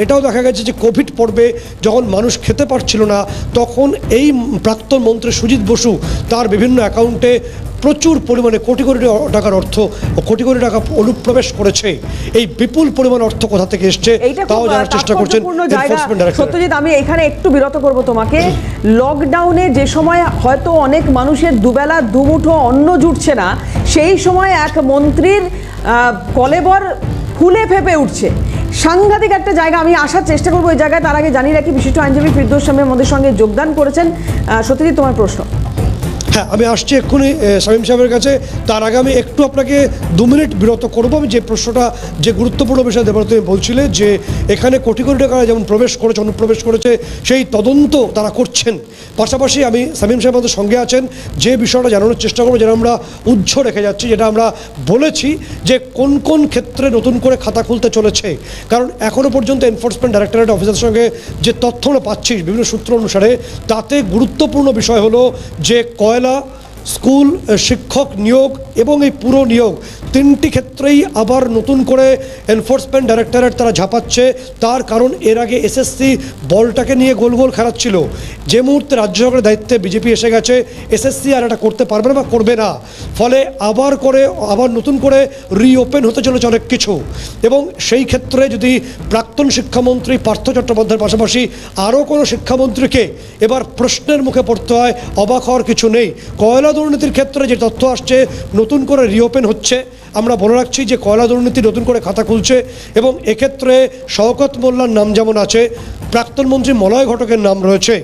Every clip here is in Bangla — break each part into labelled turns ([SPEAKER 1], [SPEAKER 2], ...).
[SPEAKER 1] এটাও দেখা গেছে যে কোভিড পর্বে যখন মানুষ খেতে পারছিল না, তখন এই প্রাক্তন মন্ত্রী সুজিত বসু তার বিভিন্ন অ্যাকাউন্টে প্রচুর পরিমাণে কোটি কোটি টাকার অর্থ ও কোটি কোটি টাকা অনুপ্রবেশ করেছে। এই বিপুল পরিমাণ অর্থ কোথা থেকে এসছে তাও জানার চেষ্টা করছেন এনফোর্সমেন্ট ডাইরেক্টরেট।
[SPEAKER 2] সত্যজিৎ, আমি এখানে একটু বিরত করব তোমাকে। লকডাউনে যে সময় হয়তো অনেক মানুষের দুবেলা দুমুঠো অন্ন জুটছে না, সেই সময় এক মন্ত্রীর কলেবর ফুলে ফেপে উঠছে। সাংঘাতিক একটা জায়গা, আমি আসার চেষ্টা করবো ওই জায়গায়। তার আগে জানিয়ে রাখি বিশিষ্ট আইনজীবী ফিরদৌস শামীম আমাদের সঙ্গে যোগদান করেছেন। সত্যজিৎ, তোমার প্রশ্ন।
[SPEAKER 1] হ্যাঁ, আমি আসছি এক্ষুনি শামীম সাহেবের কাছে। তার আগে আমি একটু আপনাকে 2 মিনিট বিরত করবো। আমি যে প্রশ্নটা, যে গুরুত্বপূর্ণ বিষয় দেবার তুমি বলছিলে যে এখানে কোটি কোটি টাকা যেমন প্রবেশ করেছে, অনুপ্রবেশ করেছে, সেই তদন্ত তারা করছেন। পাশাপাশি আমি শামীম সাহেব আমাদের সঙ্গে আছেন, যে বিষয়টা জানানোর চেষ্টা করবো, যেটা আমরা উজ্জ্ব রেখে যাচ্ছি, যেটা আমরা বলেছি যে কোন কোন ক্ষেত্রে নতুন করে খাতা খুলতে চলেছে। কারণ এখনও পর্যন্ত এনফোর্সমেন্ট ডাইরেক্টরেট অফিসের সঙ্গে যে তথ্য আমরা পাচ্ছি বিভিন্ন সূত্র অনুসারে, তাতে গুরুত্বপূর্ণ বিষয় হলো যে কয়লা, স্কুল, শিক্ষক নিয়োগ এবং এই পুরো নিয়োগ, 3টি ক্ষেত্রেই আবার নতুন করে এনফোর্সমেন্ট ডাইরেক্টরেট তারা ঝাঁপাচ্ছে। তার কারণ এর আগে এসএসসি বলটাকে নিয়ে গোল গোল খেলাচ্ছিল। যে মুহূর্তে রাজ্য সরকারের দায়িত্বে বিজেপি এসে গেছে, এসএসসি আর এটা করতে পারবে না বা করবে না। ফলে আবার নতুন করে রিওপেন হতে চলেছে অনেক কিছু। এবং সেই ক্ষেত্রে যদি প্রাক্তন শিক্ষামন্ত্রী পার্থ চট্টোপাধ্যায়ের পাশাপাশি আরও কোনো শিক্ষামন্ত্রীকে এবার প্রশ্নের মুখে পড়তে হয়, অবাক হওয়ার কিছু নেই। কয়লা দুর্নীতির ক্ষেত্রে যে তথ্য আসছে, নতুন করে রিওপেন হচ্ছে। আমরা বলে রাখছি যে কয়লা দুর্নীতি নতুন করে খাতা খুলছে এবং এক্ষেত্রে শওকত মোল্লার নাম যেমন আছে, প্রাক্তন মন্ত্রী মলয় ঘটকের নাম রয়েছে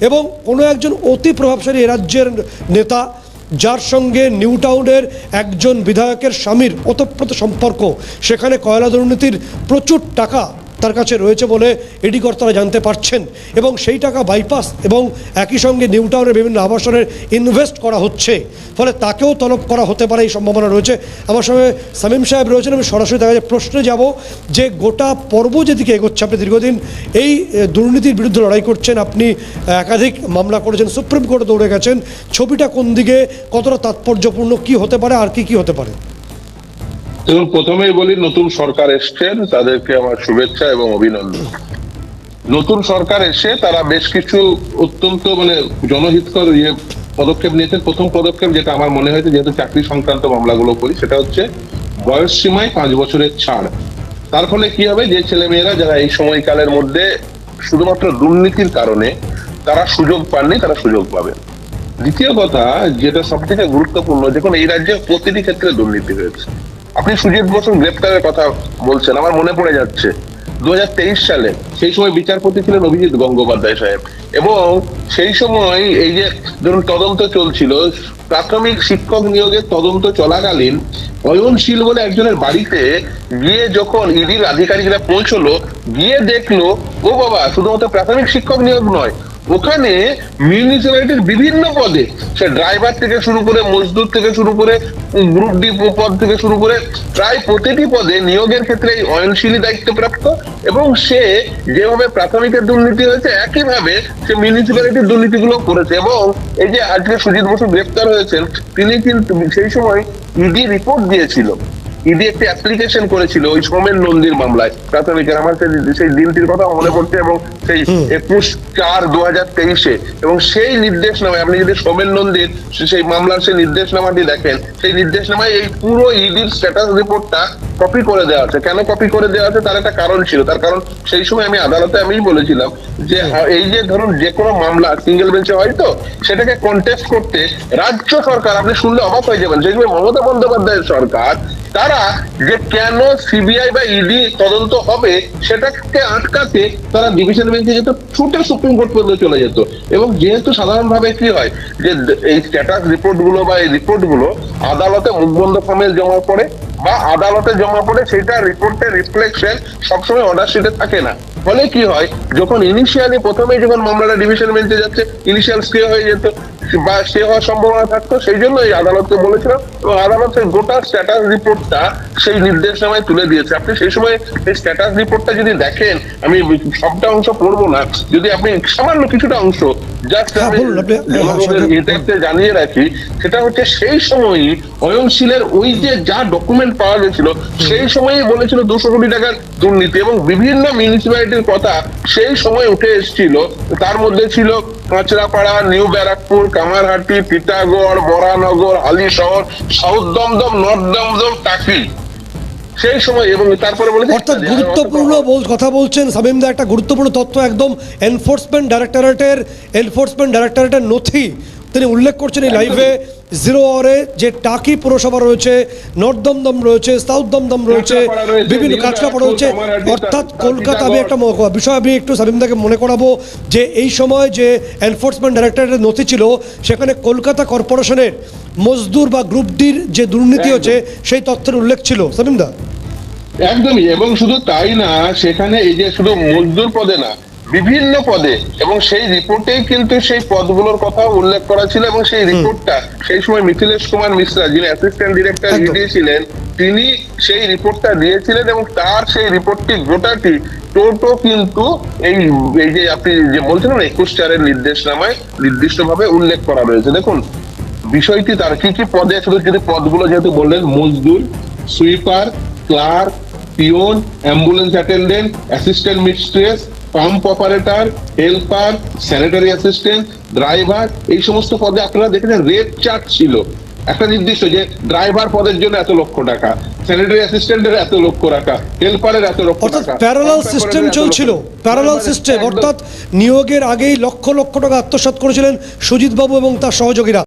[SPEAKER 1] এবং কোনো একজন অতি প্রভাবশালী এ রাজ্যের নেতা, যার সঙ্গে নিউ টাউনের একজন বিধায়কের স্বামীর ওতপ্রোত সম্পর্ক, সেখানে কয়লা দুর্নীতির প্রচুর টাকা তার কাছে রয়েছে বলে ইডি কর্তারা জানতে পারছেন এবং সেই টাকা বাইপাস এবং একই সঙ্গে নিউ টাউনের বিভিন্ন আবাসনের ইনভেস্ট করা হচ্ছে। ফলে তাকেও তলব করা হতে পারে, এই সম্ভাবনা রয়েছে। আমার সঙ্গে শামীম সাহেব রয়েছেন। আমি সরাসরি দেখা যায় প্রশ্নে যাব যে গোটা পর্ব যেদিকে এগোচ্ছে, আপনি দীর্ঘদিন এই দুর্নীতির বিরুদ্ধে লড়াই করছেন, আপনি একাধিক মামলা করেছেন, সুপ্রিম কোর্টে দৌড়ে গেছেন। ছবিটা কোন দিকে, কতটা তাৎপর্যপূর্ণ, কি হতে পারে আর কি হতে পারে?
[SPEAKER 3] এবং প্রথমেই বলি, নতুন সরকার এসছেন, তাদেরকে আমার শুভেচ্ছা এবং অভিনন্দন। নতুন সরকার এসে তারা বেশ কিছু অত্যন্ত জনহিতকর পদক্ষেপ নিয়েছেন। প্রথম পদক্ষেপ যেটা আমার মনে হয়েছে, যেহেতু চাকরি সংক্রান্ত মামলাগুলো করি, সেটা হচ্ছে বয়স সীমায় 5 বছরের ছাড়। তার ফলে কি হবে, যে ছেলেমেয়েরা যারা এই সময়কালের মধ্যে শুধুমাত্র দুর্নীতির কারণে তারা সুযোগ পাননি, তারা সুযোগ পাবে। দ্বিতীয় কথা যেটা সব থেকে গুরুত্বপূর্ণ, দেখুন এই রাজ্যে প্রতিটি ক্ষেত্রে দুর্নীতি হয়েছে। আপনি সুজিত বসুর গ্রেপ্তারের কথা বলছেন, আমার মনে পড়ে যাচ্ছে 2023 সালে, সেই সময় বিচারপতি ছিলেন অভিজিৎ গঙ্গোপাধ্যায় সাহেব, এবং সেই সময় এই যে ধরুন তদন্ত চলছিল, প্রাথমিক শিক্ষক নিয়োগের তদন্ত চলাকালীন অয়নশীল বলে একজনের বাড়িতে গিয়ে যখন ইডির আধিকারিকরা পৌঁছলো, গিয়ে দেখলো ও বাবা, শুধুমাত্র প্রাথমিক শিক্ষক নিয়োগ নয়, ওখানে মিউনিসিপ্যালিটির বিভিন্ন পদে, সে ড্রাইভার থেকে শুরু করে, মজদুর থেকে শুরু করে, গ্রুপ ডি পদ থেকে শুরু করে, প্রায় প্রতিটি পদে নিয়োগের ক্ষেত্রে এই অয়নশীলই দায়িত্বপ্রাপ্ত। এবং সে যেভাবে প্রাথমিকের দুর্নীতি হয়েছে, একইভাবে সে মিউনিসিপ্যালিটির দুর্নীতিগুলো করেছে। এবং এই যে আজকে সুজিত বসু গ্রেপ্তার হয়েছেন, তিনি কিন্তু সেই সময় ইডি রিপোর্ট দিয়েছিল, ইডি একটি অ্যাপ্লিকেশন করেছিল ওই সোমেন নন্দীর মামলায় প্রাথমিকের। আমার সেই দিনটির কথা মনে পড়ছে, এবং সেই 21/4/2023 এবং সেই নির্দেশনামায় আপনি যদি সোমেন নন্দীর সেই মামলার সেই নির্দেশনামাটি দেখেন, সেই নির্দেশনামায় এই পুরো ইডির স্ট্যাটাস রিপোর্টটা কপি করে দেওয়া আছে। কেন কপি করে দেওয়া আছে, তার একটা কারণ ছিল। তার কারণ সেই সময় আমি আদালতে বলেছিলাম যে এই যে ধরুন যে কোনো মামলা সিঙ্গেল বেঞ্চে হয়তো সেটাকে কন্টেস্ট করতে রাজ্য সরকার, আপনি শুনলে অবাক হয়ে যাবেন, সেই সময় মমতা বন্দ্যোপাধ্যায়ের সরকার, তারা যে কেন সিবিআই বা ইডি তদন্ত হবে সেটাকে আটকাতে তারা ডিভিশন বেঞ্চে যেত, ছুটে সুপ্রিম কোর্ট পর্যন্ত চলে যেত। এবং যেহেতু সাধারণভাবে কি হয় যে এই স্ট্যাটাস রিপোর্ট গুলো বা এই রিপোর্ট গুলো আদালতে মুখবন্ধ ফর্মে জমা পড়ে বা আদালতে জমা পড়ে, সেটা রিপোর্টের রিফ্লেকশন সবসময় অর্ডার শিটে থাকে না। ফলে কি হয়, যখন ইনিশিয়ালি প্রথমেই যখন মামলাটা ডিভিশন বেঞ্চে যাচ্ছে, ইনিশিয়াল স্টে হয়ে যেত বা স্টে হওয়ার সম্ভাবনা থাকতো। সেই জন্য এই আদালতকে বলেছিলাম, এবং আদালতের গোটা স্ট্যাটাস রিপোর্টটা সেই নির্দেশনামায় তুলে দিয়েছে। আপনি সেই সময় এই স্ট্যাটাস রিপোর্টটা যদি দেখেন, আমি সবটা অংশ পড়বো না, যদি আপনি সামান্য কিছুটা অংশ জাস্ট
[SPEAKER 1] হ্যাঁ, বলুন আপনি।
[SPEAKER 3] এটাতে জানিয়ে রাখি, সেটা হচ্ছে সেই সময়ই অয়নশীলের ওই যে যা ডকুমেন্ট পাওয়া গেছিল সেই সময়ই বলেছিল 200 কোটি টাকার দুর্নীতি, এবং বিভিন্ন মিউনিসিপ্যালিটির কথা সেই সময় উঠে এসেছিল। তার মধ্যে ছিল Kanchrapara, new Barrackpore, Kamarhati, Titagarh, Baranagar, Halisahar, south Dum Dum, north Dum Dum, Taki সেই সময়। এবং তারপরে বলেছে
[SPEAKER 1] অর্থাৎ গুরুত্বপূর্ণ কথা বলছেন শামীম দা, একটা গুরুত্বপূর্ণ তথ্য একদম এনফোর্সমেন্ট ডাইরেক্টরেটের নথি তিনি উল্লেখ করছেন এই লাইভে। 0 আওয়ারে যে টাকি পুরসভা রয়েছে, নর্থ দমদম রয়েছে, সাউথ দমদম রয়েছে,
[SPEAKER 3] কাঁচরাপাড়া রয়েছে,
[SPEAKER 1] বিভিন্ন
[SPEAKER 3] নিউ
[SPEAKER 1] কাঁচরাপাড়া রয়েছে,
[SPEAKER 3] ব্যারাকপুর, কামারহাটি,
[SPEAKER 1] অর্থাৎ কলকাতা।
[SPEAKER 3] টিটাগড়।
[SPEAKER 1] আমি একটা বিষয় আমি একটু শামীম দাকে মনে করাবো যে এই সময় যে এনফোর্সমেন্ট ডাইরেক্টরেটের নথি ছিল সেখানে কলকাতা কর্পোরেশনের মজদুর বা গ্রুপ ডির যে দুর্নীতি হচ্ছে সেই তথ্যের উল্লেখ ছিল শামীম দা।
[SPEAKER 3] একদমই, এবং শুধু তাই না, সেখানে এই যে শুধু মজদুর পদে না, বিভিন্ন পদে, এবং সেই রিপোর্টেই কিন্তু সেই পদগুলোর কথা উল্লেখ করা ছিল। এবং সেই রিপোর্টটা সেই সময় মিথিলেশ কুমার মিশ্রা, যিনি অ্যাসিস্ট্যান্ট ডিরেক্টর
[SPEAKER 1] একদম।
[SPEAKER 3] ইডি ছিলেন, তিনি সেই রিপোর্টটা দিয়েছিলেন, এবং তার সেই রিপোর্টটি গোটাটি টোটো কিন্তু এই এই যে আপনি যে বলছেন না 21/4 নির্দেশনামায় নির্দিষ্টভাবে উল্লেখ করা রয়েছে। দেখুন বিষয়টি তার কি কি পদে, শুধু যদি পদগুলো যেহেতু বললেন, মজদুর, sweeper, clerk, peon, ambulance attendant, assistant mistress, pump operator, helper, sanitary assistant, driver, এই সমস্ত পদে আপনারা দেখেছেন রেট চার্ট ছিল একটা নির্দিষ্ট, যে ড্রাইভার পদের জন্য এত লক্ষ টাকা, স্যানিটারি অ্যাসিস্ট্যান্টের এত লক্ষ টাকা, হেল্পারের এত লক্ষ
[SPEAKER 1] অর্থাৎ
[SPEAKER 3] টাকা,
[SPEAKER 1] প্যারালাল
[SPEAKER 3] পাম্প
[SPEAKER 1] সিস্টেম
[SPEAKER 3] অপারেটরের এত
[SPEAKER 1] চলছিল,
[SPEAKER 3] লক্ষ টাকা।
[SPEAKER 1] প্যারালাল সিস্টেম,
[SPEAKER 3] একদম।
[SPEAKER 1] অর্থাৎ নিয়োগের আগেই লক্ষ লক্ষ টাকা আত্মসাৎ করেছিলেন সুজিত বাবু এবং তার সহযোগীরা।